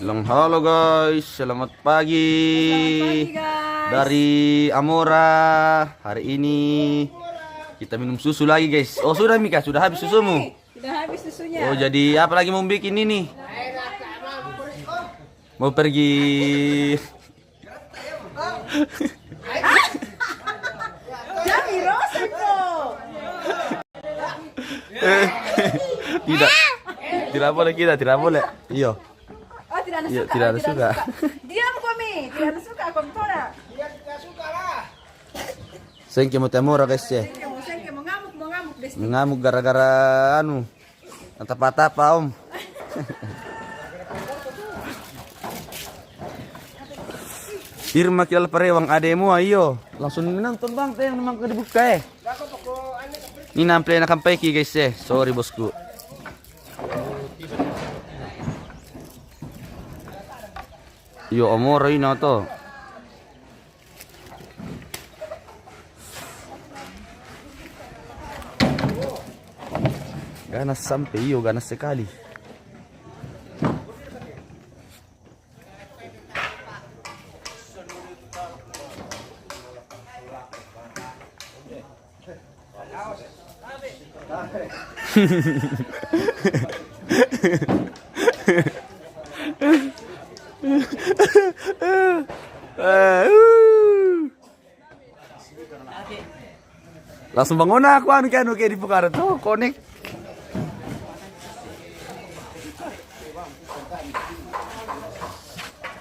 Halo guys, selamat pagi. Guys. Dari Amora. Hari ini kita minum susu lagi guys. Oh sudah Mika, sudah habis susumu. Sudah habis susunya. Oh jadi apa lagi mau bikin ini? Mau pergi. Jami Rosa kok. Tidak. Tidak boleh kita, tidak boleh. Iya. Oh tidak ada Iya, suka. tidak ada suka. Diam Komi, tidak ada suka Komtora. Sengke mau Amora guys ya. Sengke mau ngamuk Desti. Mengamuk gara-gara anu. Tapa-tapa om. Irma kilal parewang ademu ayo. Langsung nonton bang, teh memang ke dibuka Ini nample na kampeki guys Sorry bosku. Yo Amora ini to. Ganas sampai ganas sekali. Langsung bangun aku anu kayak di Pukara tuh konek.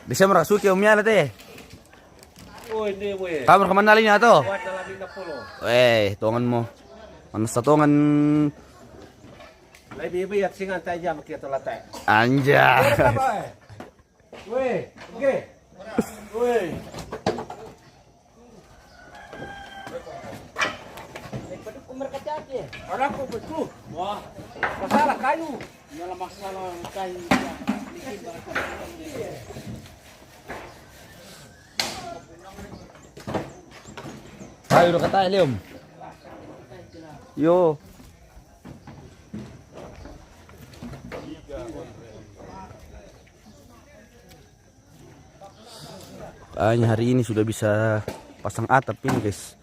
Bisa merasuki omnya teh. Kamu kemana linya tuh? Tongan mo. Mana satongan Lagi biar singan taja makita latay. anja. Weh, oke. Weh. Orang ko betul. Wah. Masalah kayu. Masalah masalah kayu. Ayo udah kata Liam. Yo. Kayaknya hari ini sudah bisa pasang atap ini guys.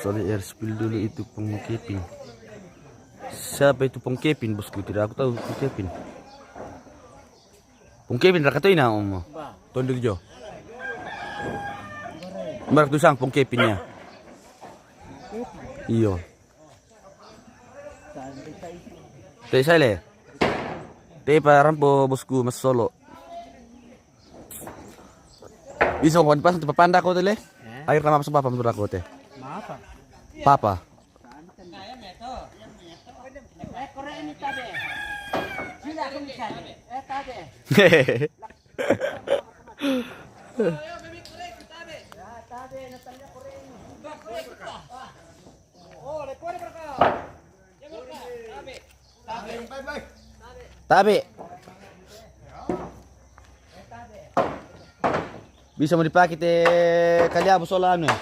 Soalnya air spill dulu itu pengkeping. Siapa itu pengkeping bosku? Tidak aku tahu pengkeping. Pengkeping rakatu ina om. Tondur jo. Merak tu sang pengkepingnya. Iyo. Teh sale. Teh parampo bosku mas Solo. Bisa kon pas tempat panda ko tele. Air kamap sa papa menurut aku teh. Papa. Tabe. Bisa mau dipakai teh kali abu solan ya?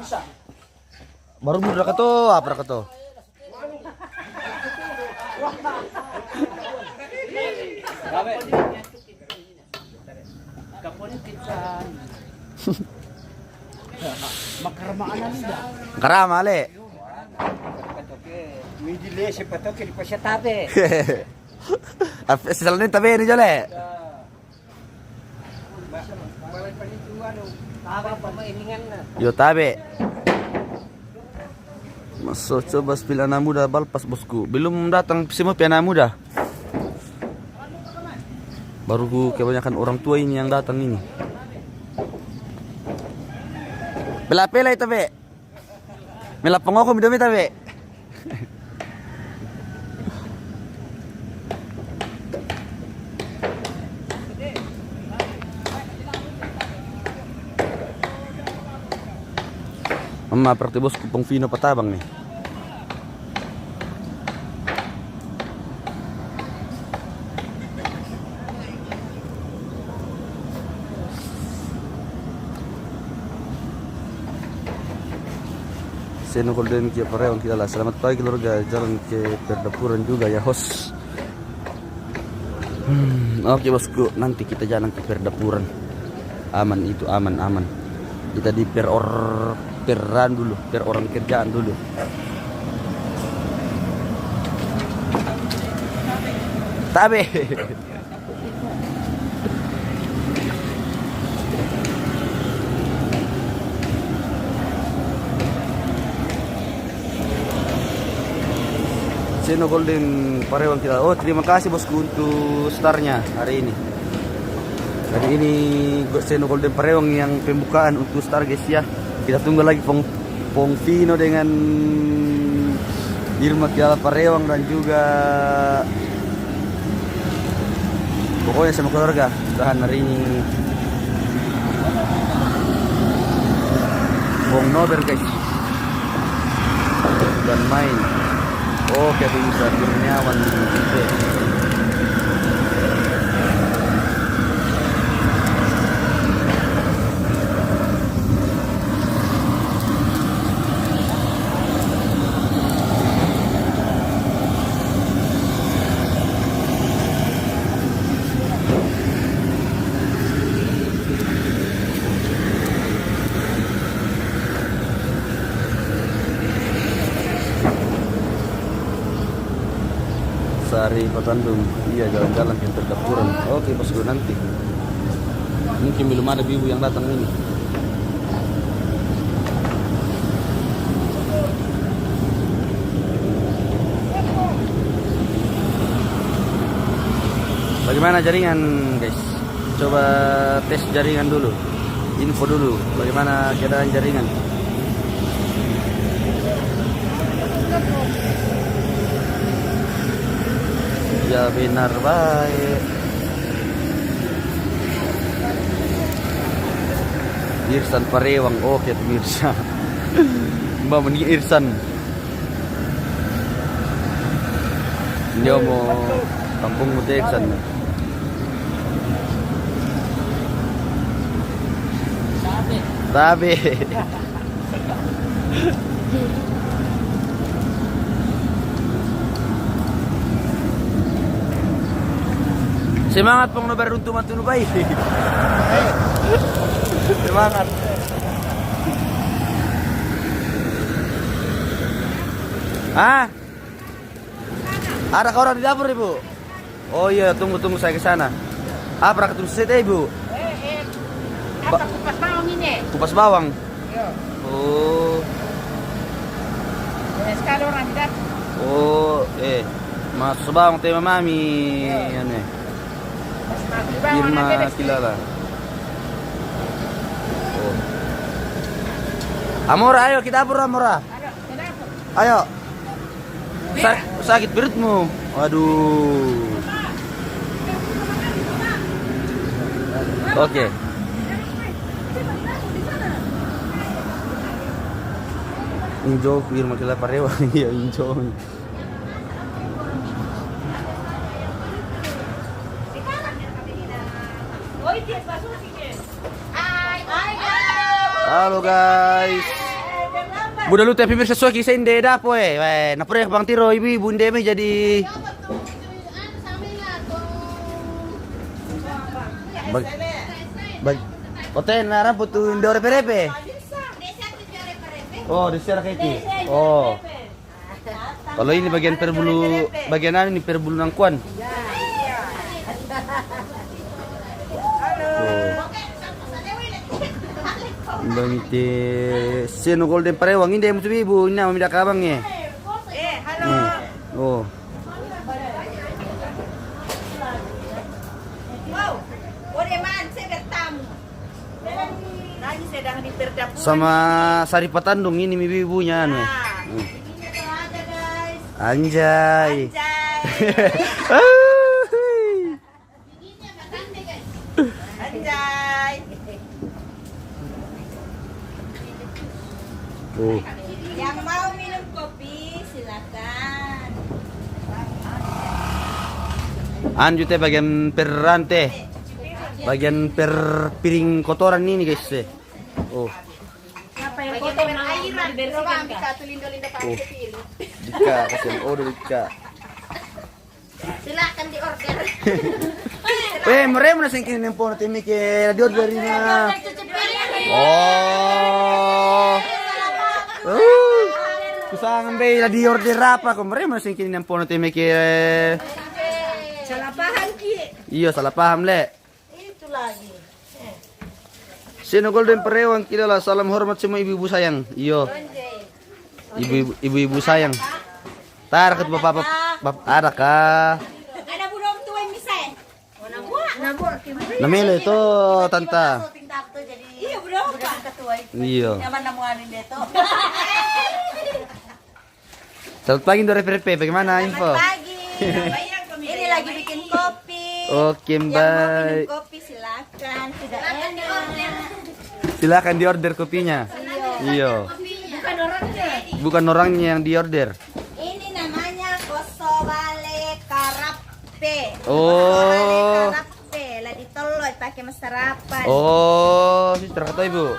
Bisa. Baru mudah kato, apa kato? Karama ale. Midile siapa tahu kiri pasya tabe. Selain tabe ni jole. Yo tabe. Masuk coba spill anak muda balpas bosku. Belum datang semua anak muda. Baru kebanyakan orang tua ini yang datang ini. Bela pela itu be. Mela pengoko midami tabe. Sama berarti bosku Pong Vino Patabang nih. Seno Golden Kia Parewang kita lah. Selamat pagi keluarga, jalan ke perdapuran juga ya host. Oke bosku, nanti kita jalan ke perdapuran. Aman itu aman. Kita di peran dulu, per orang kerjaan dulu. Tabe. Seno Golden Parewang kita. Oh, terima kasih bosku untuk startnya hari ini. Hari ini Seno Golden Parewang yang pembukaan untuk star guys ya. Kita tunggu lagi Pong Vino dengan Irma Kiala Parewang dan juga pokoknya sama keluarga. Tahan hari ini Pong Nober guys. Dan main. Oke, bisa Kurniawan gitu. Sari Patandung, iya jalan-jalan ke perdapuran. Oke bosku, nanti mungkin belum ada bibu yang datang ini. Bagaimana jaringan guys? Coba tes jaringan dulu, info dulu bagaimana keadaan jaringan. Ya benar baik. Irsan Parewang, oke pemirsa. Mbak Meni Irsan. Dia mau kampung Muteksan. Tabe. Semangat Pong Nober untuk matunu baik. Semangat. Ah? Ada orang di dapur Ibu? Oh iya, tunggu saya ke sana. Ah, pernah ketemu saya Ibu? Apa kupas bawang ini? Kupas bawang. Yo. Oh. Sekali orang di dapur. Oh, Mas bawang tema mami anu. Irma Kilala. Oh. Amora, ayo kita dapur Amora. Ayo. Sakit perutmu. Waduh. Oke. Injo Irma Kilala Parewang ya injo. Halo guys. Budak lu tapi pemirsa kisah inde dapo na pare Bang Tiro ibu inde me jadi bag hotel na rapo tu indo repe. Oh, desa kaki. Oh. Kalau ini bagian perbulu bagian ini perbulu nangkuan. Bangite Seno Golden Parewang hindi mo ibu ina mamida kabang Halo. Oh. Wow. Ore man saya tamu. Lagi sedang di perdapuran. Sama Sari Patandung ini ibu-ibunya anu. Ini ada guys. Anjay. Anjay. Oh. Yang mau minum kopi silakan. Anjut teh bagian perante. Bagian per piring kotoran ini guys. Oh. Apa yang kotor airan dibersihkan kak? Oh. Dika kasihan. Oh, Dika. Silakan diorder. Mereka mana sing kini nempo nanti mikir di ordernya. Oh. Kusangan be di order apa kok mereka mana sing kini nempo nanti mikir. Salah paham ki. Iya salah paham le. Itu lagi. Sino Golden Perewang kilala salam hormat semua ibu-ibu sayang. Iya. Ibu-ibu sayang. Tar ke bapak ada kah? Ada budong tua yang bisa. Nabur. Namanya itu tante. Iya budong ketua. Iya. Nyaman namuanin dia tuh. Selamat pagi Dore PRP, bagaimana info? Pagi. Ini lagi bikin kopi. Oke, Yang mau baik. minum kopi silakan. Tidak enak. Silakan diorder kopinya. Iya. Bukan orangnya. Bukan orangnya yang diorder. Ini namanya kosobale karape. Oh. Kosobale karape lah ditolot pakai mas sarapan. Oh, sister kata ibu.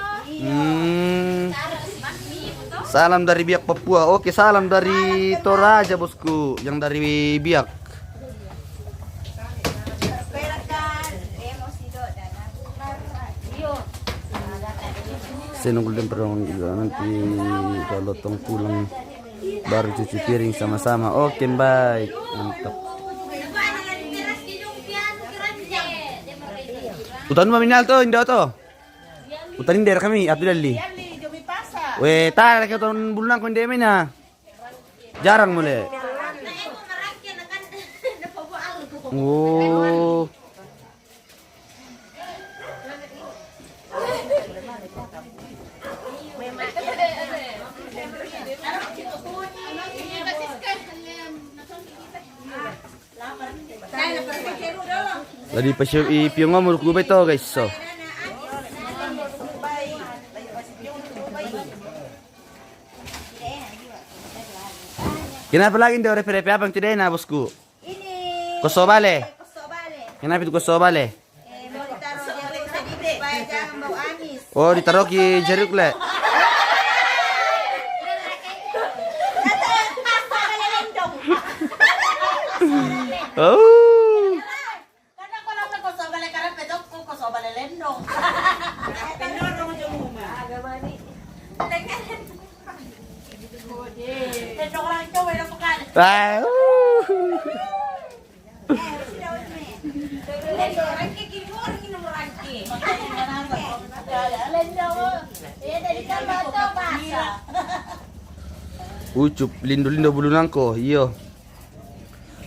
Salam dari Biak Papua. Oke, salam dari Toraja bosku, yang dari Biak. Saya nunggu dan perang juga nanti kalau tong pulang baru cuci piring sama-sama. Oke, baik. Mantap. Utan maminal to, indah to. Utanin daerah kami, atu dali. Weh, tar ke utan bulan ko ndeme na. Jarang mulai. Oh. Ladi pasyo ipiyong mo ko ba ito guys. So. Kenapa lagi ndio referepe abang tidak na bosku? Ini Kosobale. kosobale. Kenapa itu kosobale? Mau ditaruh jeruk sedikit supaya jangan bau amis. Oh, ditaruh ki jeruk le. Oh. Karena kalau nak kosobale karena pedok kosobale lendong. Pendor kamu cuma. Agak mani. Lendong orang itu wala pekan. Ah. Lendong orang kikimur minum lagi. Lendong. Ya dari kamar tuh basah. Ucup lindo-lindo bulu nangko. Iyo.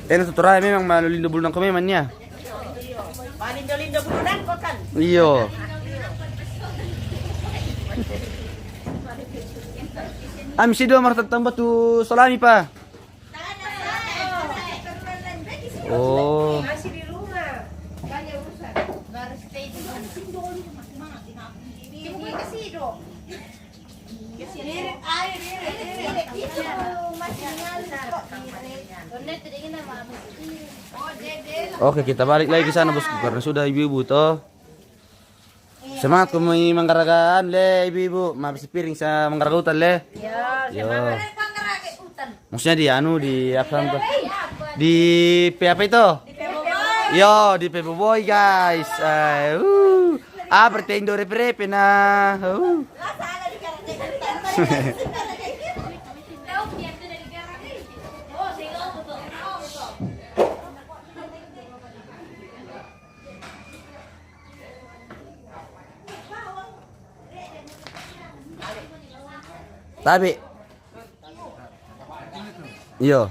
Natural memang malu lindo bulu nangko memang niya. Lindo-lindo bulunan kok kan. Iyo. Misi dua martat tambah tu salami pa. Oh. Masih di rumah. Banyak urusan. Baru stay di rumah. Ibu kasih dong. Lirik air, lirik. Itu masih nyala kok. Donet tadi nama Oh, Dede. Oke, kita balik lagi ke sana bosku karena sudah ibu-ibu toh. Semangat kau may manggaragaan le ibu-ibu, mabis piring sa manggaragutan le. Ya, Yo. pangarage utan. Maksudnya di anu di apa tuh? Di apa itu? Di Peboboy. Yo, di Peboboy guys. Berarti Indo repe na. Salah di karate utan. Tapi yo.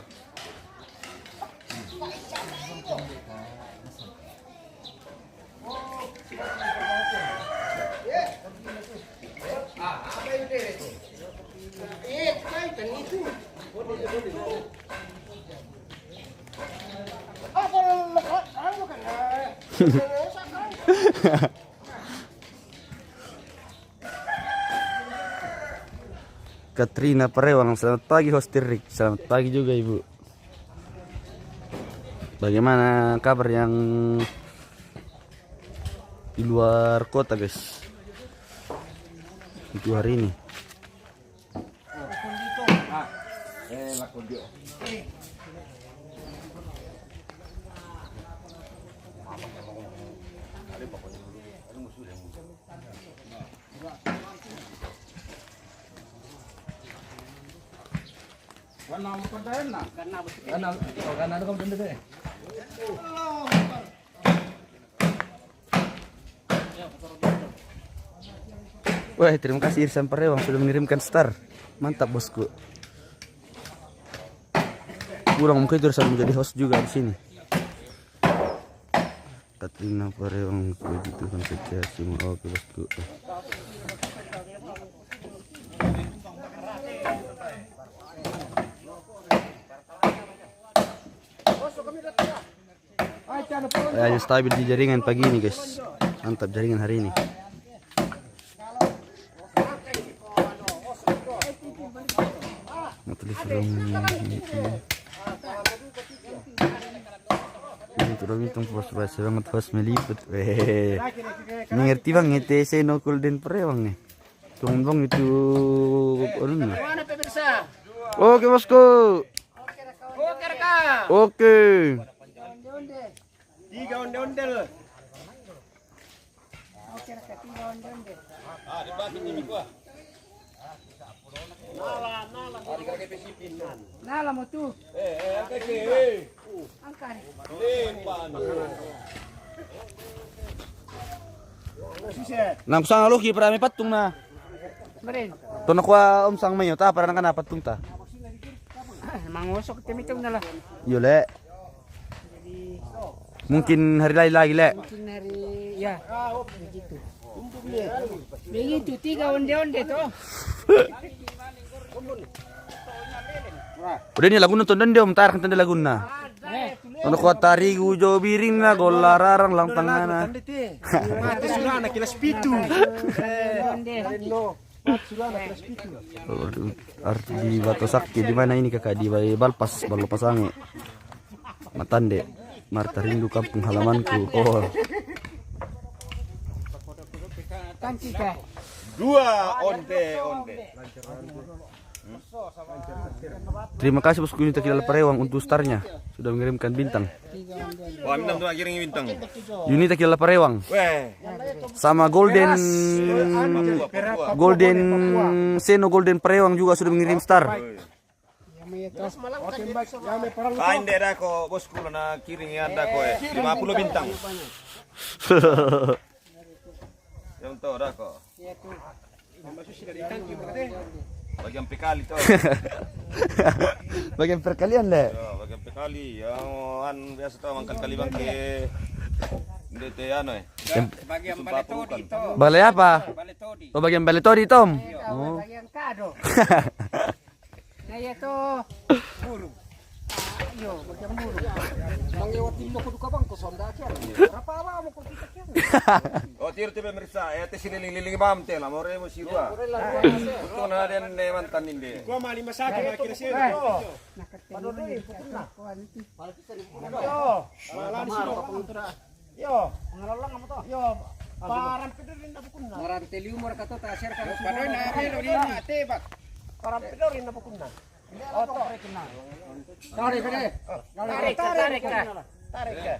Katrina Parewang. Selamat pagi host Rick. Selamat pagi juga Ibu. Bagaimana kabar yang di luar kota guys untuk hari ini? Wah, terima kasih Irsan Parewang sudah mengirimkan star. Mantap bosku. Kurang mungkin itu Irsan menjadi host juga di sini. Katrina Parewang begitu kan saja semua. Oke bosku. Ayo stabil di jaringan pagi ini guys. Mantap jaringan hari ini. Itu bos banget bos meliput. Mengerti bang itu seno golden Parewang nih. Tumbang itu orangnya. Oke bosku. Oke rekam. Oke. 3 ondel-ondel. Nala mo tu. Angkan. Nang sang lu ki parami patung na. Marin. To nakwa sang mayo ta para nang patung ta. Mangosok timitong na lah. Yo le. Mungkin hari lain lagi le. Mungkin hari ya. Begitu. Begitu 3 onde-onde tuh. Udah ni lagu nonton dan dia mentar kan tanda lagu na. Ono kuat tari gujo biring na gola rarang lang tangana. Mati sudah anak kilas pitu. Arti di Batu Sakti di mana ini kakak di Balpas Balpasange. Matande. Marta rindu kampung halamanku. Oh. Kantika. 2 onde-onde. Terima kasih bosku Yunita Kilala Parewang untuk starnya sudah mengirimkan bintang. Wah, minta tuh kirim bintang. Yunita Kilala Parewang Weh. sama Golden Seno Golden Parewang juga sudah mengirim star. Kain daerah ko bosku na kiring anda ko 50 bintang. Yang to dah ko. Bagian pekali to. Bagian perkalian le. Ya, bagian pekali. Yang an biasa to mangkal kali bangke. Ndete ano bagian baletodi to. Balai apa? Baletodi. Oh bagian baletodi Tom. Oh. Bagian kado. Nah ya tuh. Buru. Ayo, bagian buru. Mangewatin mo kudu ka bang ko sonda kya. Berapa mo ko kita kya. Oh tiro tibe merisa te sililing-liling bam te la more mo sirua. Ito na den mantan inde. Ko mali masake na kiresero. Nakatulog na. Yo, malani sino papuntura. Yo, ngalalang mo to. Yo, parang pidorin na bukun na. Marang teliumor ka to ta share ka. Padoy na pero rin na tebak. Parang pidorin na bukun na. Oto. Tarik ka. Tarik ka. Tarik ka.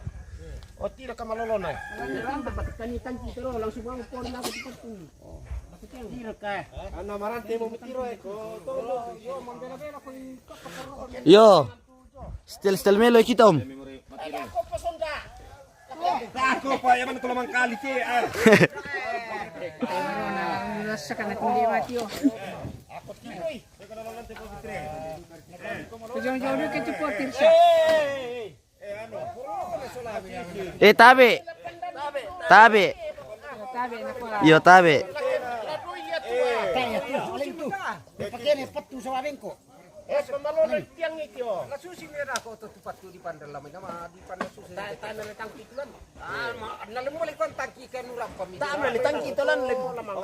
O tira ka malolonay. Kanitan tiro langsung ang pon na ko dito. Tiro ka. Ano marante mo tiro ko. Tolo. Yo, mambela-bela ko Yo. Stel melo kita Om. Ako pa sonda. Ako pa yaman ko lamang kali ti. Nasa ka na kundi mati yo. Ako tiroy. Teka na lang te ko titre. Jauh-jauh ke supporter siya. Tabe. Tabe. Tabi na ko. Yo tabe. Pemalolo tiang itu. La susi merah ko to tupat ko di pandal lamay nama di pandal susi. Tayo na tangki tulan. Nalimuli ko tangki kan urang pamilya. Tayo na tangki tulan lamang.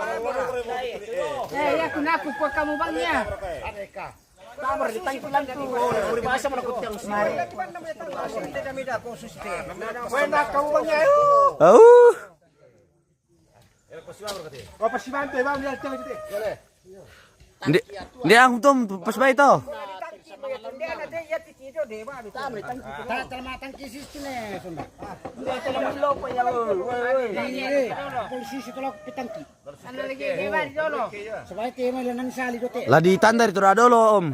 Ya kunaku ko kamu bangnya. Adeka. Tayo na tangki tulan tu. Uri bahasa mana ko tiang mari. Hindi kami da ko susi. Wena kamu bangnya. Oh. O pasimante ba mi tiang itu. Hindi ang tom pas ba ito? Lah di tanda itu dolo om.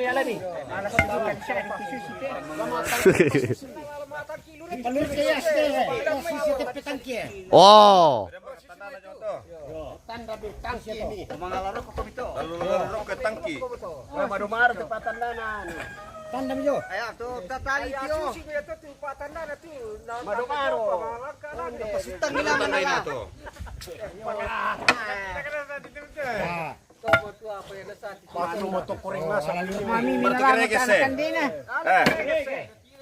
Alami. Oh. Tanda tangki ini. Lalu laro ke tangki. Madu-madu tempat tandanan. Tandam yo. Ayo tuh tatali yo. Susi itu tempat tandanan tuh. Madu-madu. Pasitan nila na to. Paano mo to kuring na sa lalim? Mami minalaman ka na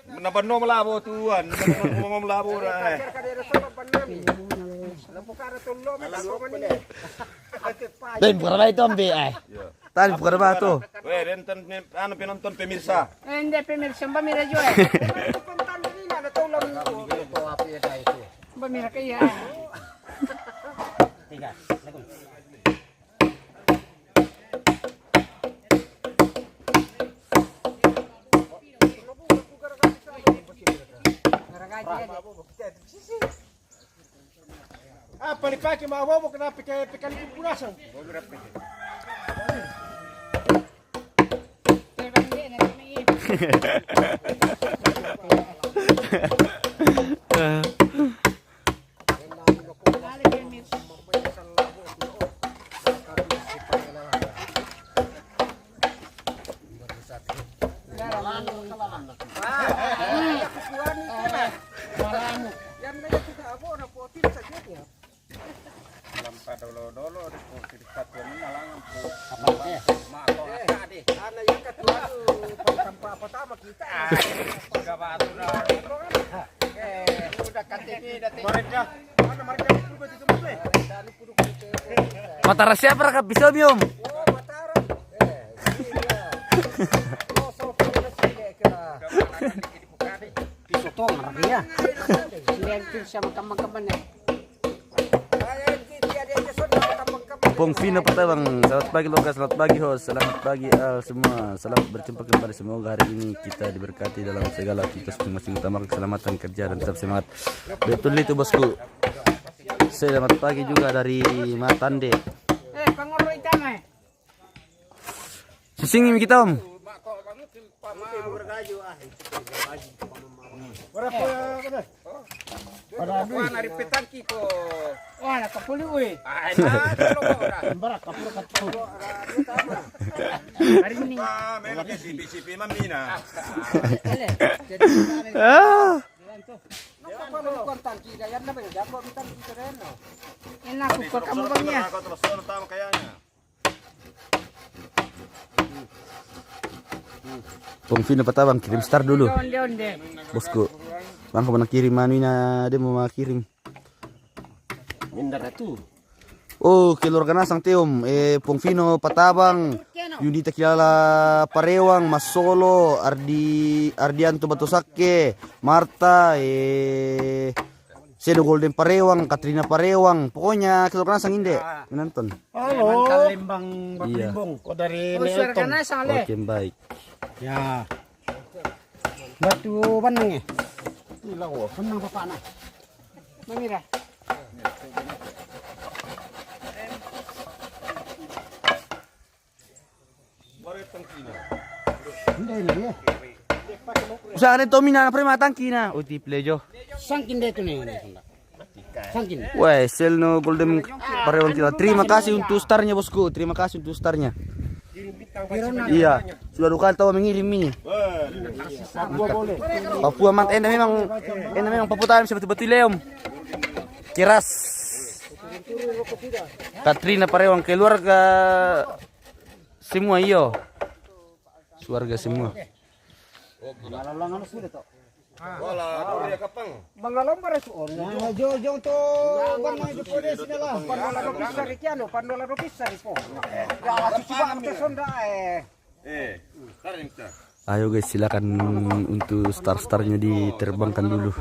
Nabano malabo tuan, nabano malabo ra. Then bukan ba ito ambi ay? Tali bukan ba ito? We, rentan ano pinonton pemirsa. Hindi pemirsa ba mira jo eh. Puntan ni na natulong ko api dai ito. Ba mira kaya. Tiga. Palipaki mawawo kena pikan purasan. Matara siapa rakap bisa biom? Pisotong dia. Silentin sama kaman-kaman ya. Pong Vino Patabang, selamat pagi Logas, selamat pagi host, selamat pagi semua. Selamat berjumpa kembali, semoga hari ini kita diberkati dalam segala aktivitas masing-masing, utama keselamatan kerja dan tetap semangat. Betul itu bosku. Selamat pagi juga dari Matande. Pangoroy tama. Sisingin kita om. Wah, nari petangki ko. Wah, nakapuli uy. Barak kapuro kapuro. Hari ini. Meron ke sipi mamina. Enak ko kamu bangnya. Tama kayanya. Pong Vino Patabang, kirim star dulu. Onde. Bosku. Bang kau kirim anu na dia mau kirim. Mindar itu. Oh, kilor ganasang teom. Pong Vino Patabang, Yudita Kilala Parewang, Mas Solo, Ardianto Batosake, Marta, Sedo Golden Parewang, Katrina Parewang. Pokoknya kilor ganasang hindi. Menonton. Halo. Kalimbang Baklimbong ko dari Nelton. Oke, baik. Ya. Batu banang eh. Ilaw, banang pa na. Mamira. Hindi. Usaha rin Tomina na prima tangki na. O tiple jo. Sangkin dito ni. Sangkin. Wah, sel no Golden Parewang kita. Terima kasih untuk starnya bosku. Terima kasih untuk starnya. Iya, sudah 2 kali tahu mengirim ini. Papua boleh. Papua memang Papua tahu seperti betul leom. Kiras. Katrina Parewang, keluarga semua iyo. Keluarga semua. Wala, dia kapang. Mangalomba resuon. Jong to banang di podes nila. Panola rupisa rikiano, panola rupisa ripo. Ya, coba amte sonda Tarik kita. Ayo guys, silakan untuk star-starnya diterbangkan dulu.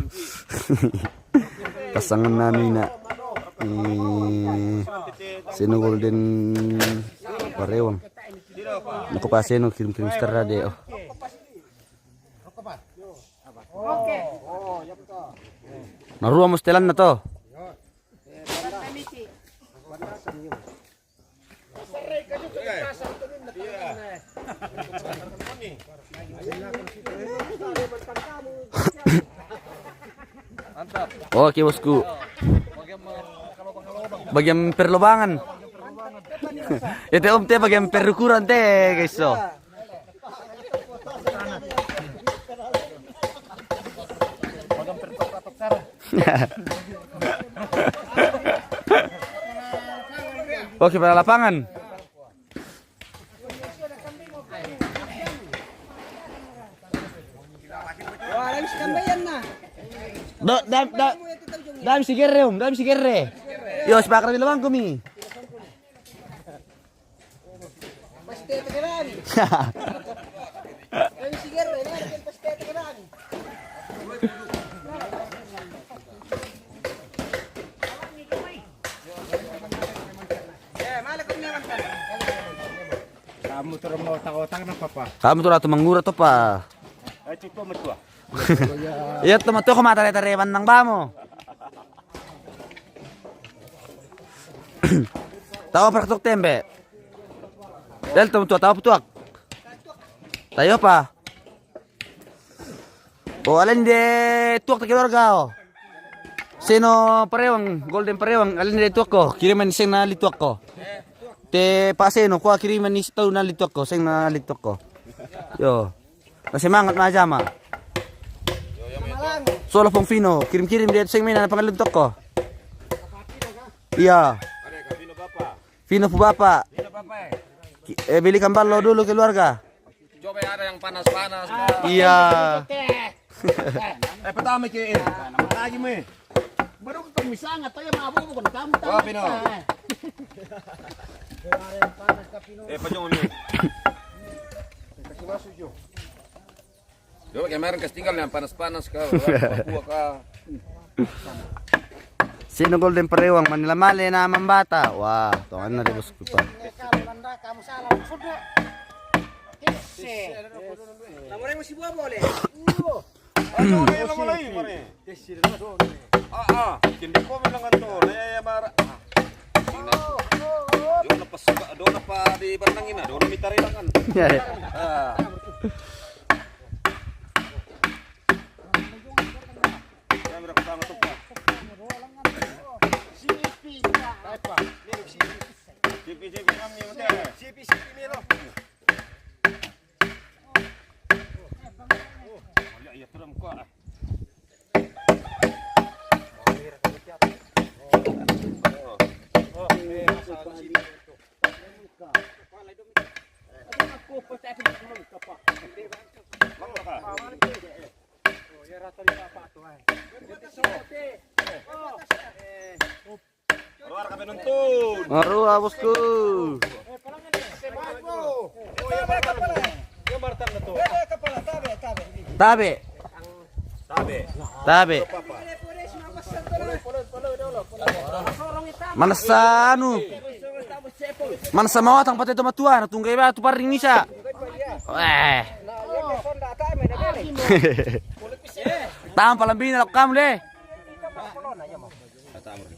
Pasangan namin na Seno Golden Parewang. Naku pa Seno, kirim-kirim star na de. Naruwa mo stelan na to. Oke bosku. Bagian perlobangan. Itu om teh bagian perukuran teh guys so. Oke pada lapangan. Dam si gerre dam si gerre. Yo sepakat di lawang kami. Pasti tegeran. Dam si gerre, pasti tegeran. Kamu terus mau otak-otak na papa. Kamu tuh ratu mengurat to pa. Ay, tipo mo tua. Iya tuh matu ko matare-tareman ng bamo. Tahu praktok tembe. Del tuh tahu tuak. Tayo pa. Oh alin de tuak ta keluarga oh. Sino Parewang, Golden Parewang, alin de tuak ko. Kiriman sing na lituak ko. Te paseno ko kiriman ni taw na lituak ko, sing na lituak ko. Yo. Kasi mangat na jama. Solo pong Fino, kirim-kirim dia sing may na pangaluntok ko. Iya. Fino po bapa. Bili kambalo dulu keluarga. Coba ada yang panas-panas. Iya. Pertama ke ini. Lagi me. Baru pemisangan tayo mabubo kan kamu tahu. Wah, Pino. Pajong ini. Kasih masuk jo. Coba kemarin tinggal yang panas-panas kau. Buah kau. Sino Golden Parewang, Manila Male na mambata. Wah, tuan na di bosku pa. Kamu salah sudah. Namanya masih buah boleh. Hindi ko bilang to. Nayayamara. Doon na pa di bandangin na. Doon na mitari lang kan. Keluar kami nuntun. Marua bosku. Tabe. Tabe. Mana sanu? Mana sama watang pati itu matuan, tunggay ba tu paring nisa. Tam palambin na kamu deh.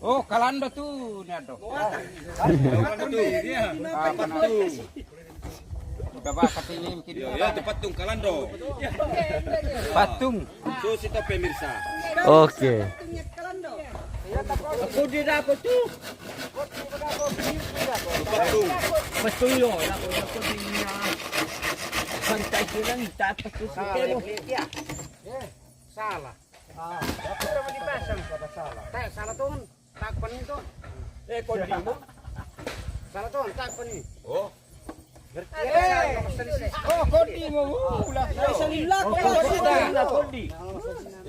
Oh, kalanda tuh nado. Bapak katanya mungkin Ya patung kalando. patung. So sito pemirsa. Oke. Aku di dapat tuh. Patung. Betul yo, aku di santai lang tapos tuh salah. Salah. Aku udah dipasang pada salah. Salah tuh. takpan itu. Kondi mo. Salah tuh, takpan ini. Oh. Kondi mo. Sa lila ko kondi.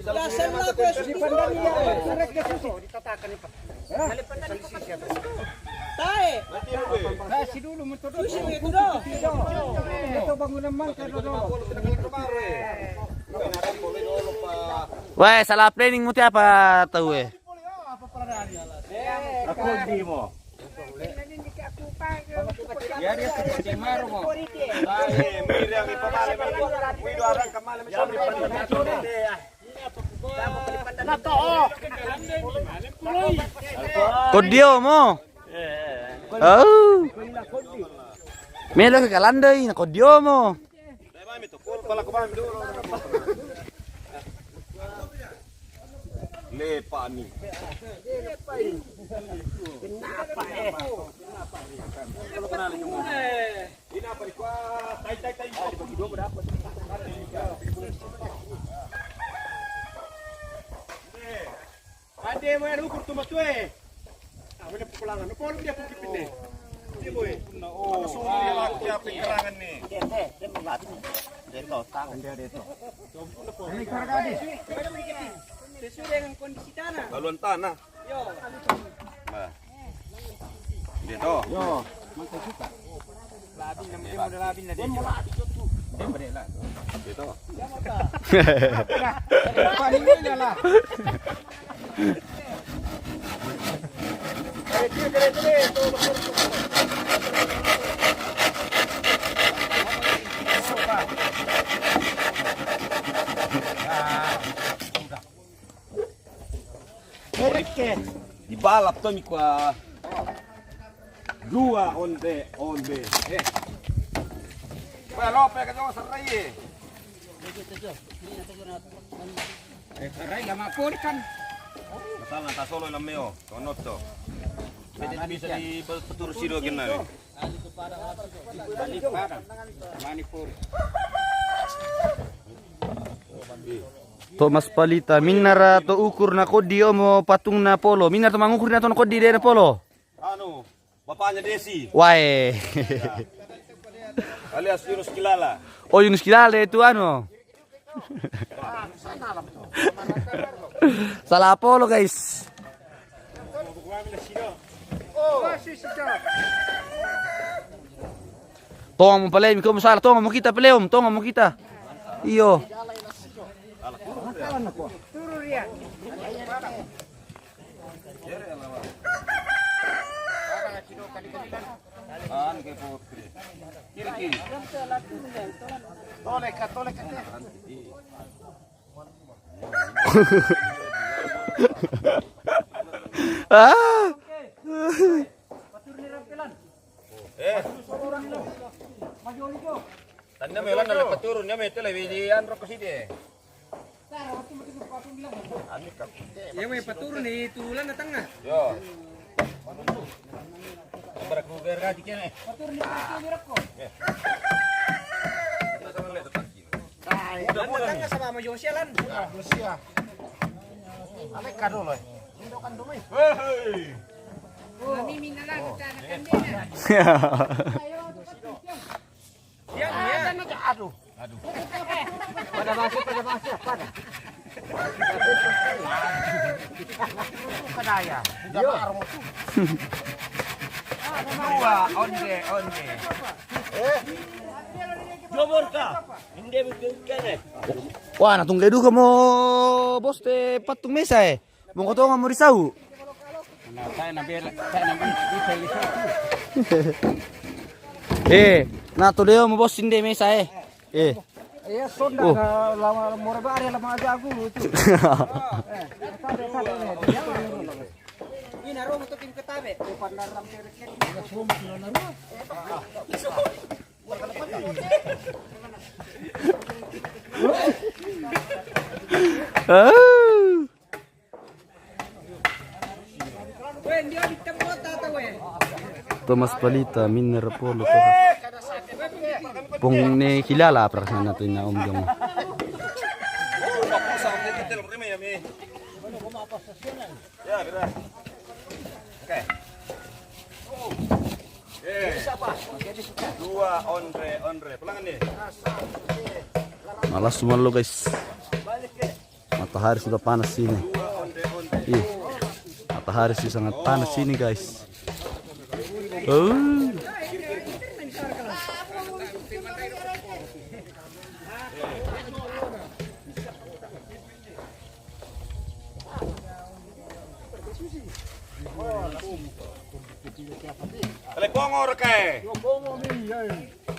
Sa lila ko di pandali ya. Direk ke susi ditatakan ni Pak. Dali pandali ko siya. Tae. Si dulu metode. Susi itu do. Ito bangunan man ka do. Weh, salah planning mo tiap apa tahu eh? Ako di mo. Ya dia seperti maru mo. Ay, mira ang ipamali mo. Wido arang kamali mo sa Kodio mo. Oh. Melo ke kalanday na kodio mo. Lepa ni. Ade mo yan ukur tumatwe. Wala pukulangan. Ano po dia pukipin ni? Di boy. Oh, dia laki apa kerangan ni? Ini karagadi. Sesuai dengan kondisi tanah. Laluan tanah. Yo. Nah. Dito. Yo. Mantap suka. Labin naman dia modal labin na din. Dito. Paling niya lah. Di balap to mi kwa. Dua onde. Wah, lope ka jo sarai. Saray lama po kan. Masalah ta solo lang meo. Konotto. Pwede bisa di petur siro genare. Manipur. Thomas Palita minara to ukur na kodio mo patung na polo. Minar to mangukur na to na kodi de na polo. Anu, bapaknya Desi. Wae. Alias Yunus Kilala. Oh Yunus Kilala itu ano. Salah polo guys. Tonga mo pala, ikaw mo salah. Tonga mo kita peleom, tonga mo kita. Iyo. Turu dia. An ke putri. Kiri. Tolek ka. Ah. Tanda melan na paturun niya may televisian ro ko sidi. Ya may paturun ni tulan na tanga. Yo. Barak buger ka dikin eh. Paturun ni paturun ko. Udah tanga sama mo Josialan. Josia. Ame kado loy. Indo kan dumay. Hei. Mimi na lang tanakan din. Ya. Aduh. Pada masuk. Kadaya. Jangan armo tu. Dua, onde. Jomor ka. Hindi bigyan eh. Wah, natung ledu ka mo bos te patung mesa eh. Mo ko to nga mo risau. Na to deo mo bos hindi mesa eh. Iya sonda lama moraba are lama aja aku itu. Ini ro untuk tim ketabe. Pandar ram terken. Wen dia di tempat ta we. Thomas Palita minner polo to. Pong ne kilala pra natin na umjong. Sa hotel rime ya mi. Ya, bira. Oke. Dua onre. Pulangan nih. Malas semua lo guys. Matahari sudah panas sini. Ih, matahari sih sangat panas sini guys. Oh. Oleh pongor kae.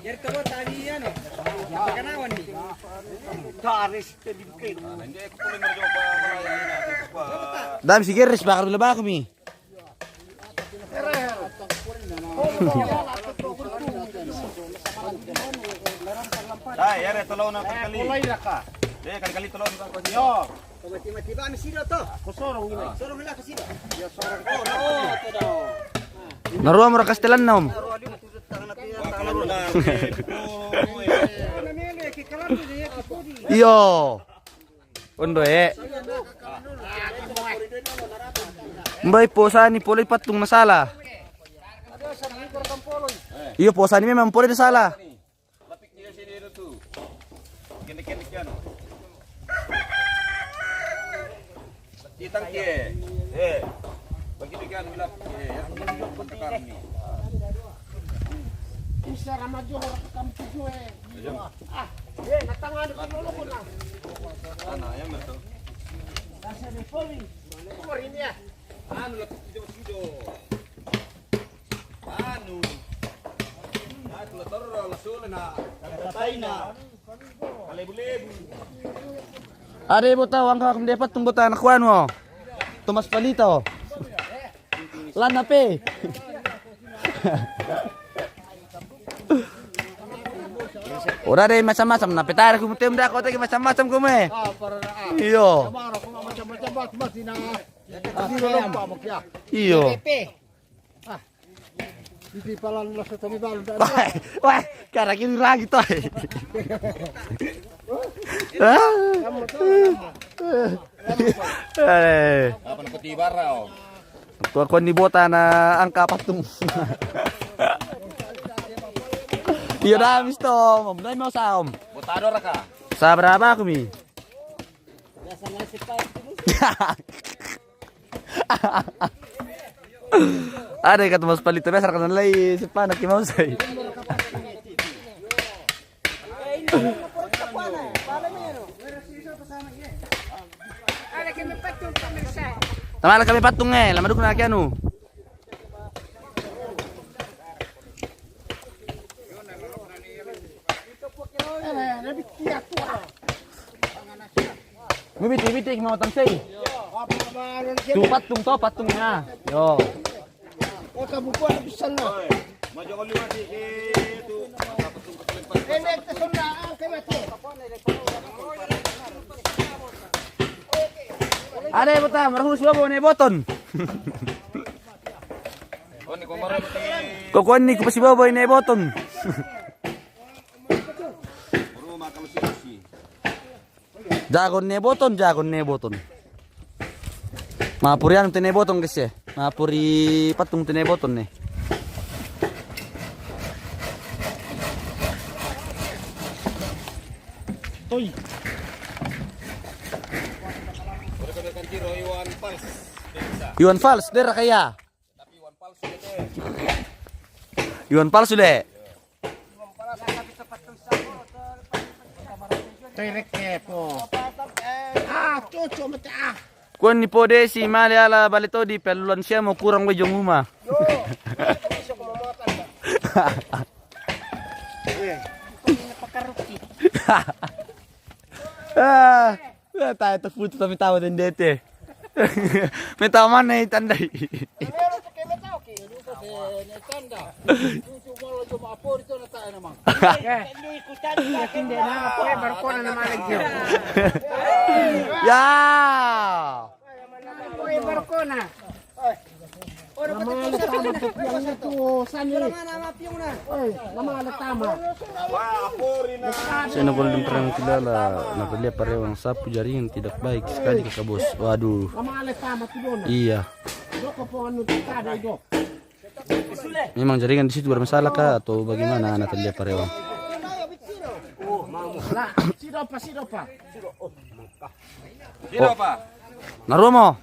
Jadi kamu tadi ya no. Yang kenawan nih. Garis sedikit. Hindi ko pulin mo pa malayan natin pa. Dami si Geris bakar dulu ba kami? Ay, yare tulaw na kali. Ka. Kali tulaw na ko. Yo. Tiba-tiba ni sila to. Kusorong ini. Sorong nila kasi sila. Yo sorong. Oh, to daw. Naruha mo ra kastelan na om. Iyo. Undo Mbay po sani poloy patung na sala. Iyo po sani memang poloy na sala. Lapik niya sini tu. Kenik-kenik yan. Kitang kie. Pagkitigan bilap. Yan pagkakar ni. Isa ramadyo rakam tuju natangan ko lolo ko na. Ana, yan mo to. Kasi ni poli. Kumarin niya. Ano lapik niya sudo. Ano? At latoro lasul na. Kagatay na. Kalebu-lebu. Are bota wang ka kumde patung bota nakuan mo. Tomas palito. Lana pe. Ora deh macam-macam na petar ko mutem da ko tagi macam-macam ko me. Para na. Iyo. Mara ko macam-macam mas dina. Dino lang pa mo kya. Iyo. Hindi pala nila sa tumibalo. Wah, cara kini lagi to. Apa na pati barao? Kuan ni bota na angka patung. Iya dah misto, mamdai mau saom. Botado ra ka. Sa berapa aku mi? Biasa nasi pa. Ada kata mas palito besar kan lay si panak ki mau say. Tamala kami patung lama duk na anu. Ngubiti mau tangsay. Tu patung to patungnya. Yo. O kabupuan bisan na. Majo ko liwa di tu. Elektron na ang kemate. Ada bota marhus babo ne boton. Oh ni komaro ti. Kokon ni ko si babo ne boton. Puro makalusi. Jagon ne boton. Mapurian tene boton guys ya. Mapuri patung tene boton nih. Toy. Puro ka kan tiro Iwan Pals. Iwan Fals dera kaya. Tapi Iwan Pals ito. Iwan Fals sudah. Tereke po. Cucu mata. Kuan ni pode si mali ala balito di peluan siya mo kurang wajong uma. Bisa ko mamatan ba? Tayo terputus kami tahu dan dete. Minta mana tandai. Meron pa kay mata okay. Dito sa tanda. Cucu mo lo mapor ito na tayo naman. Hindi na po barko na naman lagi. Ya. Oy barko na. Ora pa tama ito sanyo. Oy, namala tama. Saya golden perang kilala nakulia parewang sapu jaringan tidak baik sekali kakak bos. Waduh. Namala tama tidon. Iya. Memang jaringan di situ bermasalah kah atau bagaimana Natalia Parewang? Sino pa? Narumo.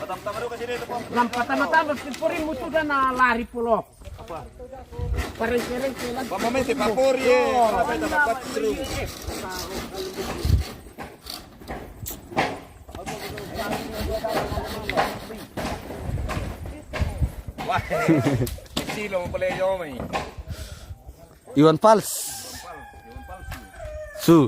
Patama ka sini ito po. Pertama-tama pipurin mo ito na lari pulo. Pareng-pareng lang. Pamamente papori eh. Malapit na mapatro. Wah. Silo mo pala yung may. Iwan Fals. Su.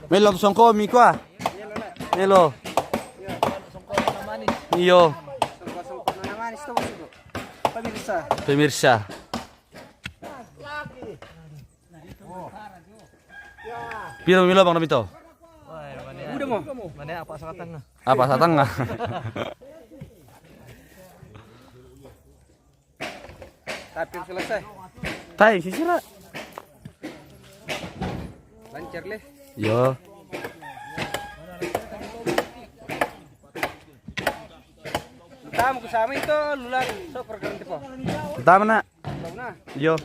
Melo songko mi kwa. Melo. Iyo. Pemirsa. Piro milo bang nabito? Udah mo. Apa sa tanga? Tapir selesai. Tai sisira. Lancar leh. Yo. Tamu kusama itu lulang so perganti po. Tama na. Tahu na. Yo.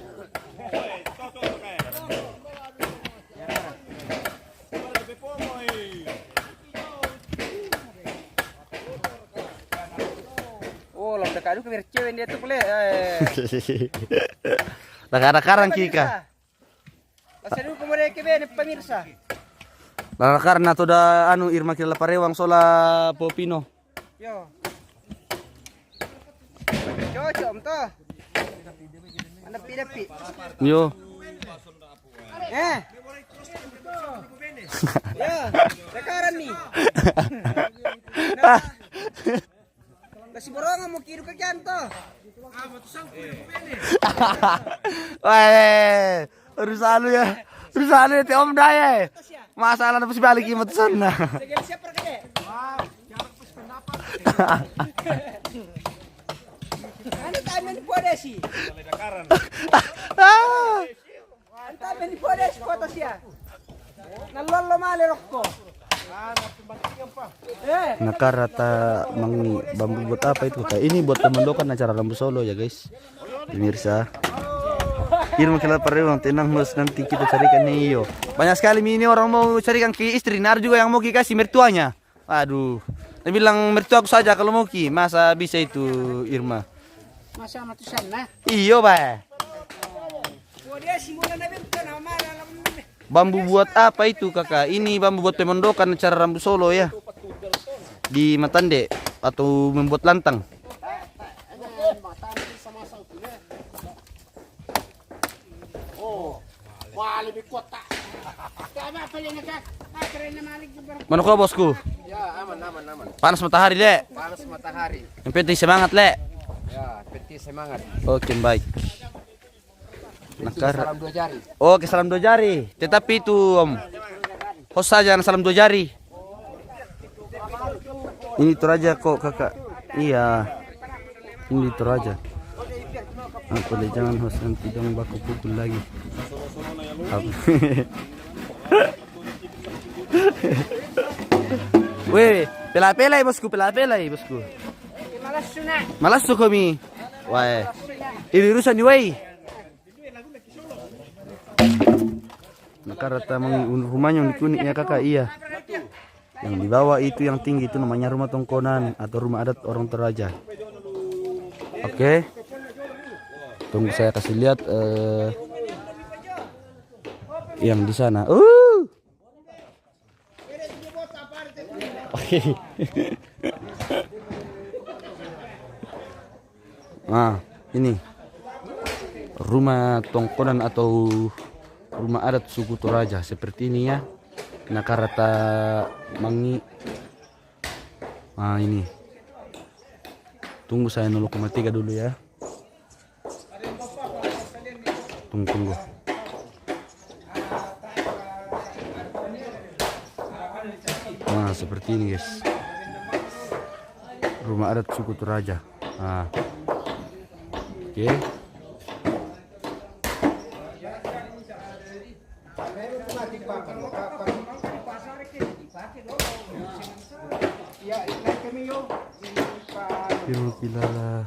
Oh, lam dekadu ke cewek dia tu pula. Nakarakarang kika. Asal kemudian kebe pemirsa. Nakarakarang na to da anu Irma Kilala Parewang sola Popino. Yo. Cocok om to. Anda pi. Yo. Ya, sekarang nih. Kasih borongan mau kiru ke kanto. Wah, urusan lu ya. Urusan lu ya Om Daya. Masalah na si balik imot sana. Segala siapa kaya? Ano tayo ni Podesi? Ano tayo ni Podesi foto siya? Nalolo mali rokko. Nakarata mang bambu buat apa itu kak? Ini buat pemandokan acara Rambu Solo ya guys. Pemirsa. Irma Kilala Parewang tenang mas nanti kita carikan iyo. Banyak sekali ini orang mau carikan ke istri, nar juga yang mau kasih mertuanya. Aduh, dia bilang mertua aku saja kalau mau ki, masa bisa itu Irma? Masa matusan na? Iyo ba? Bambu buat apa itu kakak? Ini bambu buat pemandokan acara Rambu Solo ya. Di Matande atau membuat lantang. Mana kau bosku? Ya, aman. Panas matahari dek. Panas matahari. Yang penting semangat lek. Ya, penting semangat. Oke baik. Salam dua jari. Oke salam dua jari. Tetapi itu om, host saja salam dua jari. Ini Toraja kok kakak. Iya. Ini Toraja. Aku deh jangan host nanti dong baku pukul lagi. Weh, pela-pela bosku, pela-pela bosku. Malas tuh kami. Wah, ini urusan di way. Nakarata rumahnya yang di kuning ya kakak, iya. Yang di bawah itu yang tinggi itu namanya rumah tongkonan atau rumah adat orang Toraja. Oke. Tunggu saya kasih lihat yang di sana. Oke. Nah, ini rumah tongkonan atau rumah adat suku Toraja seperti ini ya. Nakarata Mangi. Nah ini. Tunggu saya 0,3 dulu ya. Tunggu. Nah seperti ini guys. Rumah adat suku Toraja. Nah. Oke. Firman Pilala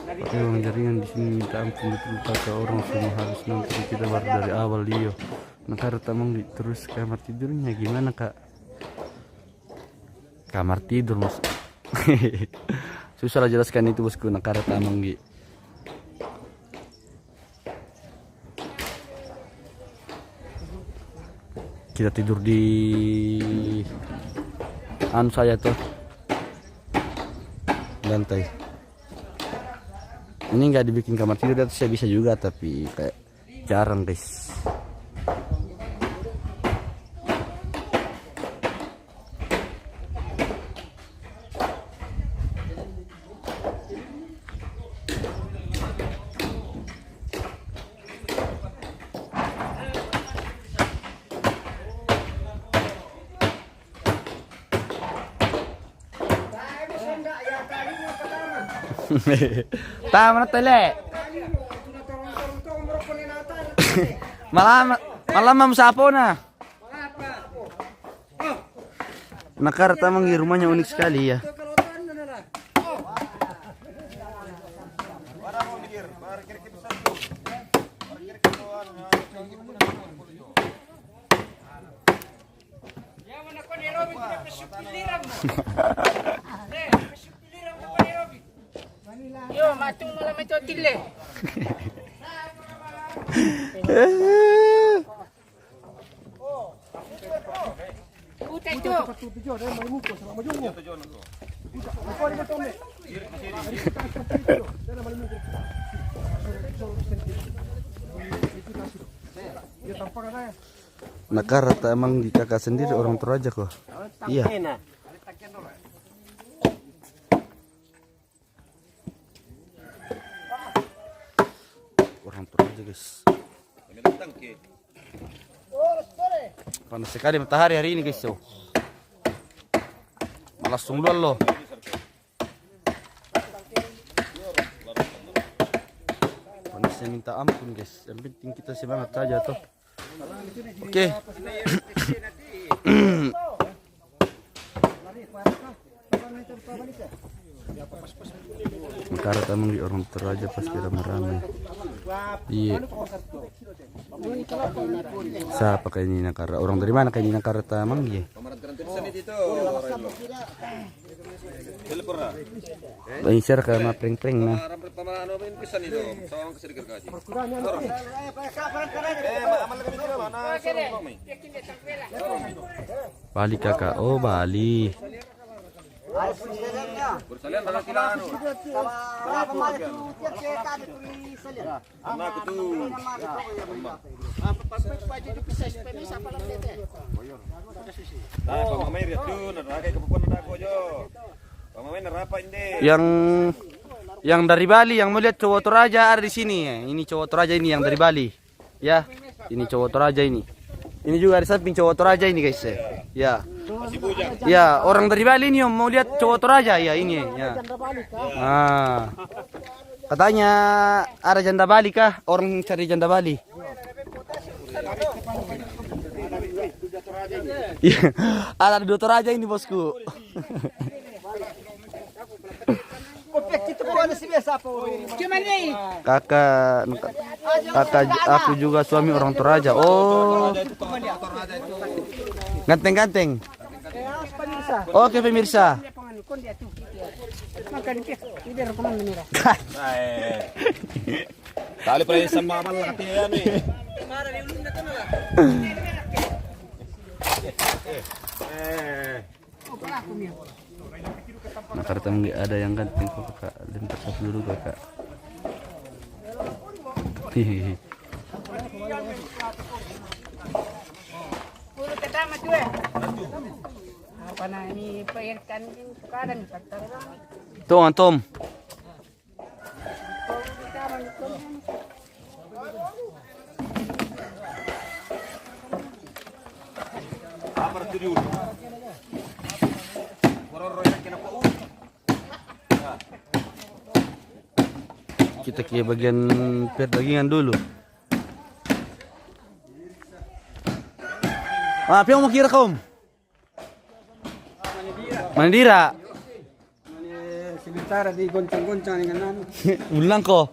pakai uang jaringan di sini minta ampun betul kata orang semua harus nonton kita baru dari awal Dio. Nakarata Manggi terus kamar tidurnya gimana kak? Kamar tidur mas. Susah lah jelaskan itu bosku. Nakarata Manggi. Kita tidur di saya tuh lantai. Ini nggak dibikin kamar tidur, saya bisa juga tapi kayak jarang guys. Tama na tele. Malam sapo na. Nakarata Manggi rumahnya unik sekali ya. Yo, matung malam itu tile. Puta itu. Nakarata emang di kakak sendiri orang Toraja kok. Iya. Orang Toraja guys. Panas sekali matahari hari ini guys. Malas sungguh loh. Panasnya minta ampun guys. Yang penting kita semangat saja tuh. Oke. Nakarata Manggi orang Toraja pasti ramai-ramai. Iya. Siapa kayak ini Nakarata? Orang dari mana kayak ini Nakarata Manggi? Banyak share ke sama prank-prank nah. Bali kakak, oh Bali. Yang dari Bali yang melihat cowok Toraja ada di sini ya. Ini cowok Toraja ini yang dari Bali. Ya, ini cowok Toraja ini. Ini juga ada samping cowok Toraja ini guys ya. Ya. Ya, orang dari Bali ini mau lihat cowok Toraja ya ini ya. Ah. Katanya ada janda Bali kah? Orang cari janda Bali. Iya. Ada dua Toraja ini bosku. Kakak aku juga suami orang Toraja. Oh. Ganteng-ganteng. Oke pemirsa. Tali pala yung samamal katiyan eh. Nakarata Manggi ada yang ganteng kok kakak. Lempar satu dulu kakak. Hihihi. Salamat juga. Apa na ini pengen kadang kadang. Tom, Tom. Apa itu dulu? Orang-orang kena pau. Kita ke bagian perdagangan dulu. Apa yang mau kira kaum? Mandira. Sebentar di goncang-goncang dengan anu. Ulang ko.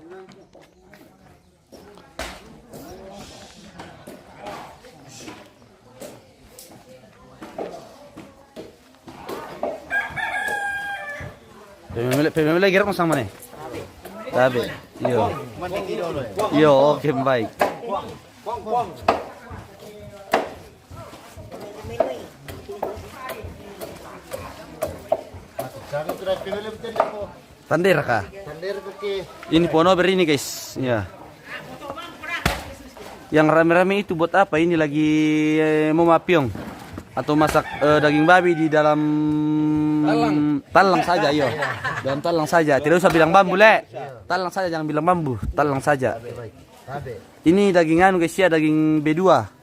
Pemilih gerak sama nih. Tabe. Yo. Yo, oke baik. Tandera kah? Ini ponober ini guys. Ya. Yang rame-rame itu buat apa? Ini lagi mau mapyong atau masak daging babi di dalam talang saja, yo. Dalam talang saja. Tidak usah bilang bambu, Le. Talang saja, jangan bilang bambu. Talang saja. Ini daging anu guys ya, daging B2.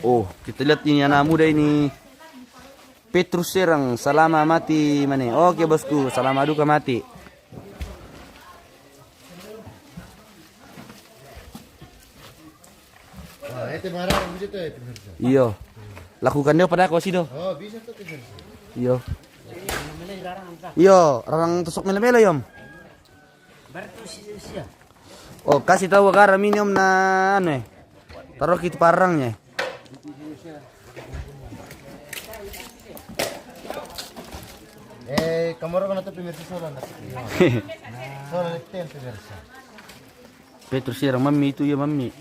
Oh, kita lihat ini anak muda ini. Petrus Serang, selama mati mana? Oke bosku, selama duka mati. Iyo, lakukan dia pada aku sih do. Oh, bisa tuh. Iyo. Iyo, orang tusuk mele-mele yom. Oh, kasih tahu garam ini om na anu taruh gitu parangnya. Kamar kan atau pemirsa soalnya. Soalnya itu pemirsa. Petrus Serang, mami itu ya mami.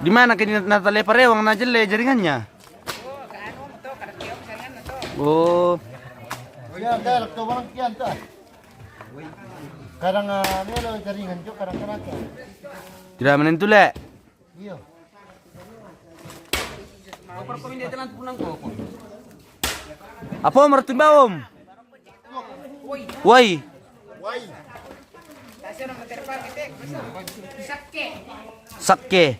Di mana kini Natalia Parewang na jele jaringannya? Oh, Ya, dah tuh orang kian tuh. Kadang melo jaringan juga kadang-kadang. tidak menentu le. Iya. Apa mertimba om? Woi. Sakke.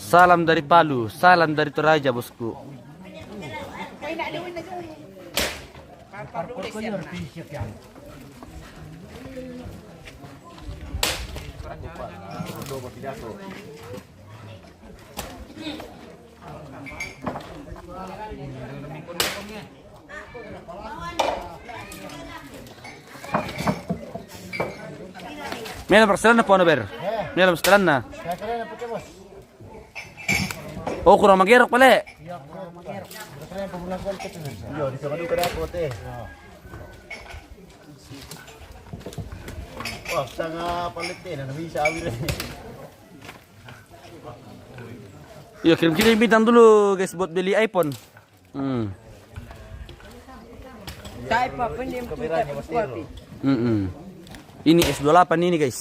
Salam dari Palu, salam dari Toraja bosku. Mela perselan apa ber? Mela perselan na. Kaya apa bos? Oh kurang magerok pala. Iya, kurang magerok. Kaya pabulan ko ito pemirsa. Yo, di sa ka ako te. Wah, sanga palit na bisa awil. Yo kirim kita bintang dulu guys buat beli iPhone. Type apa nih? Ini S28 ini guys.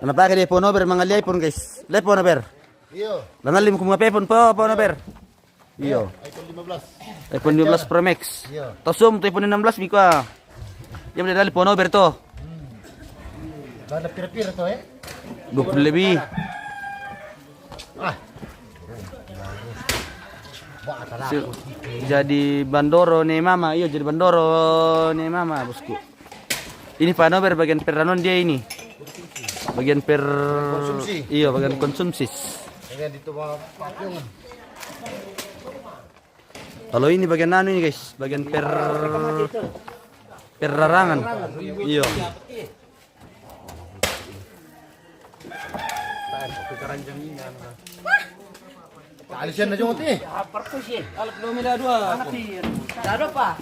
Kenapa kaya iPhone over mga iPhone guys? iPhone over. Iyo. Lanalim ko mga iPhone po over. Iyo. iPhone 15. iPhone 15 Pro Max. Iyo. Tasum to iPhone 16 mika. Yang boleh dali phone over to. Ada pira-pira to 20 lebih. Jadi bandoro nih mama, iya jadi bandoro nih mama bosku. Ini panover bagian per ranon dia ini. Bagian per konsumsi. Iya bagian konsumsi. Kaya dito mga papyong. Kalau ini bagian anu ini guys, bagian perarangan. Iya. Alisan na yung uti.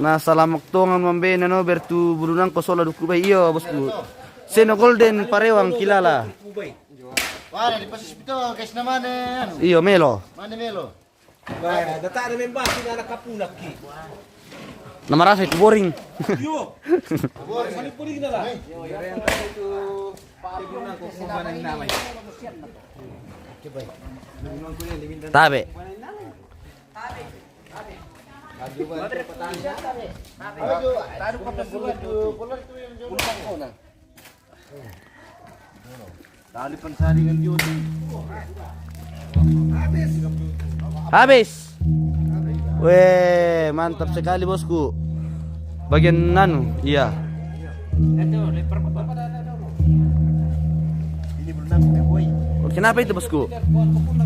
Nah, salamak tongan mambe nano bertu burunang kosola dukubay iyo bosku. Seno golden parewang kilala. Wala, di pasis ito. Guys naman ano. Iyo melo. Mana melo? Data na memba sila nakapunak ki. Namarasa itu boring. Yo. Sali pulig na lang. Tabe. Taruh ka pa sugat. Kular ito yung ulpang ko na. Tali pansaringan yun. Habis. Weh, mantap sekali bosku. Bagian nanu, iya. Ini belum nabi boy. Kenapa itu bosku?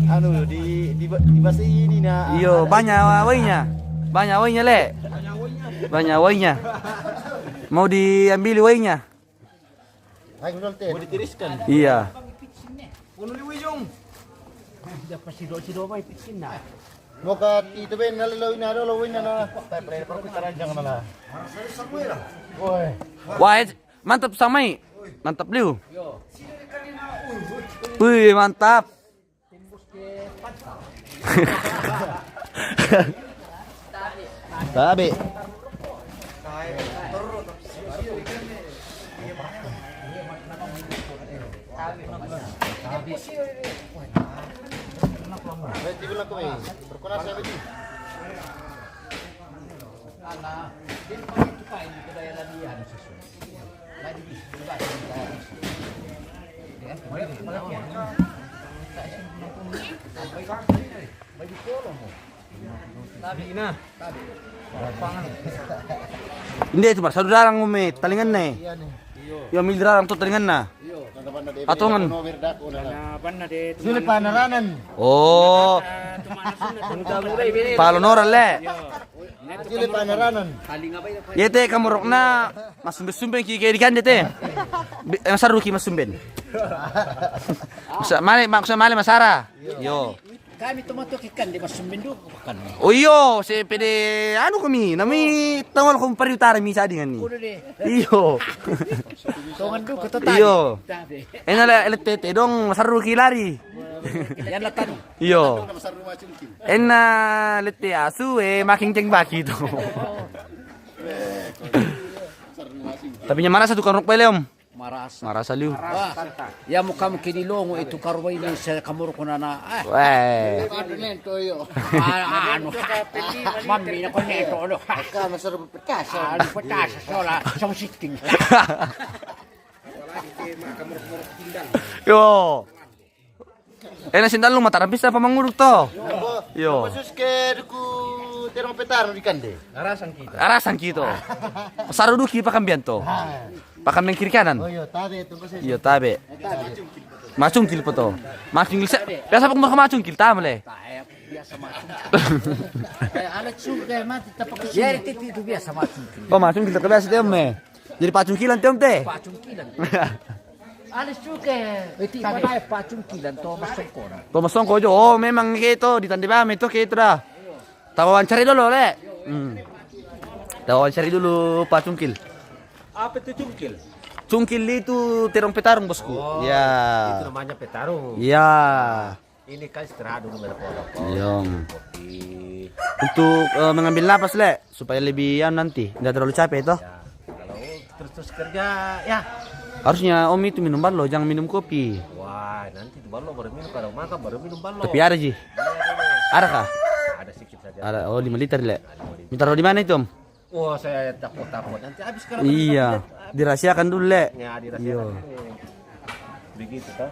Anu di bahasa ini na. Iyo, banyak wainya. Banyak wainya, Le. Banyak wainya. Mau diambil wainya? Ay, gulol te. Mau ditiriskan. Iya. Moga itu ben nalalawin na rolawin na. Pre perputaran jangan na. Boy. Wah, mantap samai. Mantap liu. Wih, mantap. Tabe. Berarti bilang ko eh. Berkunas sa biti. Hindi itu mas, satu darang umit, talingan na eh. Yung mil darang to talingan na. Atongan. Sili panaranan. Oh, palonoran le. Sili panaranan. Yete kamurok na masumben kikirikan dete. Masaruki masumben. Maksud mali masara. Yo. Kami tumatok ikan di masumbendo kan. Oh iyo, si pede ano kami, nami tawal kong pariutara mi sa dingan ni. Iyo. Tongan do kato tayo. Iyo. Enala eletete dong masaruki lari. Yan latan. Iyo. Ena lete asu making ceng baki to. Tapi nyamara sa tukang rukpele om. Marasa. Marasa liu. Ya mo kam kinilongo itu karway ni sa kamuro ko na na. Weh. Ano nen toyo. Ano? Mami na ko nito ano. Ka masarap pagkasa. Ano patasa sola sa sitting. Yo. Na sindal lu matarabis na pamanguruk to. Yo. Khusus ke duku terong petar di kande. Arasan kito. Saruduki pakambian to. Pakambing kiri kanan. Oh yo, tadi itu kasi. Iya tabe. Macungkil po to. Macungkil sa. Biasa pag mga macungkil tama le. Biasa macam. Kaya alat suga mati tapak. Ya itu biasa macam. Oh macungkil ta biasa tem me. Jadi pacungkilan tem te. Pacungkilan. Alas suga. Iti pa na pacungkilan to masongkon. Tomasong ko jo. Oh memang kito ditandi ba ito kito da. Tawawancari dulu le. Tawawancari dulu pacungkil. Apa itu cungkil? Cungkil itu terong petarung bosku. Ya. Itu namanya petarung. Ya. Ini kan istirahat dulu berpolok. Yung. Untuk mengambil napas le supaya lebih nanti nggak terlalu capek itu. Ya, kalau terus kerja ya. Harusnya om itu minum ballo, jangan minum kopi. Wah, nanti di ballo baru minum, kalau makan baru minum ballo. Tapi ada ji. Ada kah? Ada sedikit saja. Ada. Oh 5 liter le. Minta taruh di mana itu om? Wah, saya takut nanti habis kalau Iya. Dirahasiakan dulu le. ya dirahasiakan. Begitu toh.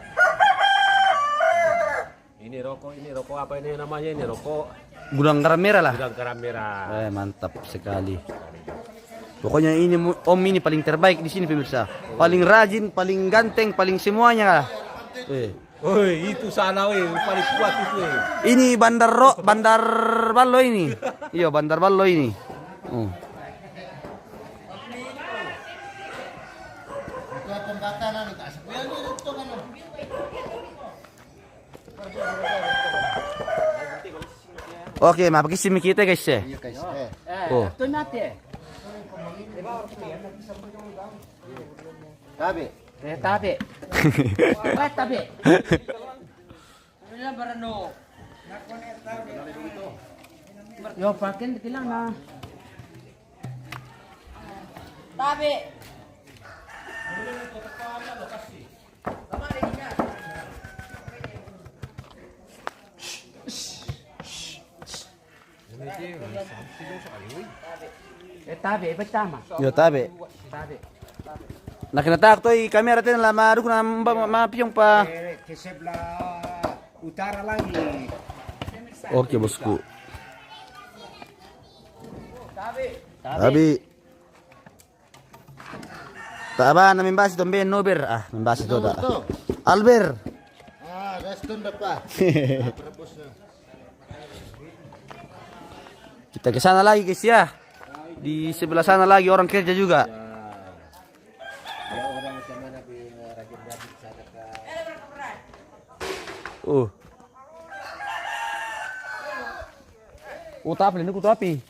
Ini rokok apa ini namanya ini rokok Gudang garam merah lah. gudang garam merah. Mantap sekali. Pokoknya ini om ini paling terbaik di sini pemirsa. Paling rajin, paling ganteng, paling semuanya lah. Oi, itu sana weh, paling kuat itu weh. Ini Bandar Ballo ini. Iya, Bandar Ballo ini. Ito atong bata na ni kasi. Kuya ni dito kan. Oke, mapakisim kita guys ya. Iya guys. Oh. Ito natin. Tabi. Tabi. Bakit tabi? Wala barano. Yo, pakin lang na. Tabi. Tabi, ba't tama? Yo tabi. Tabi. Nakinatak to kamera tin la maruk na mapiyong pa. Kesebla utara lagi. Oke bosku. Tabi. Taba na mimbasi tombe nober ah mimbasi to da. Albert. Ah, restun na pa. Tapos na. Kita ke sana lagi guys ya. Di sebelah sana lagi orang kerja juga. Tapi ini kutu api.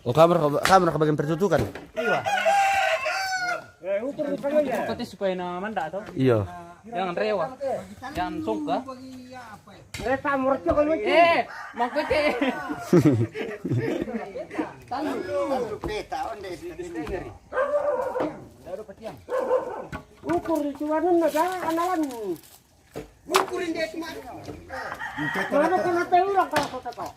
Oh kamera bagian pertutukan. Iya. Pati supaya na manda to. Iya. Jangan rewa. Jangan songka. Makuti. Ukur itu warna naga analan. Ukurin dia cuma. Mana kena teurak kalau kota kau.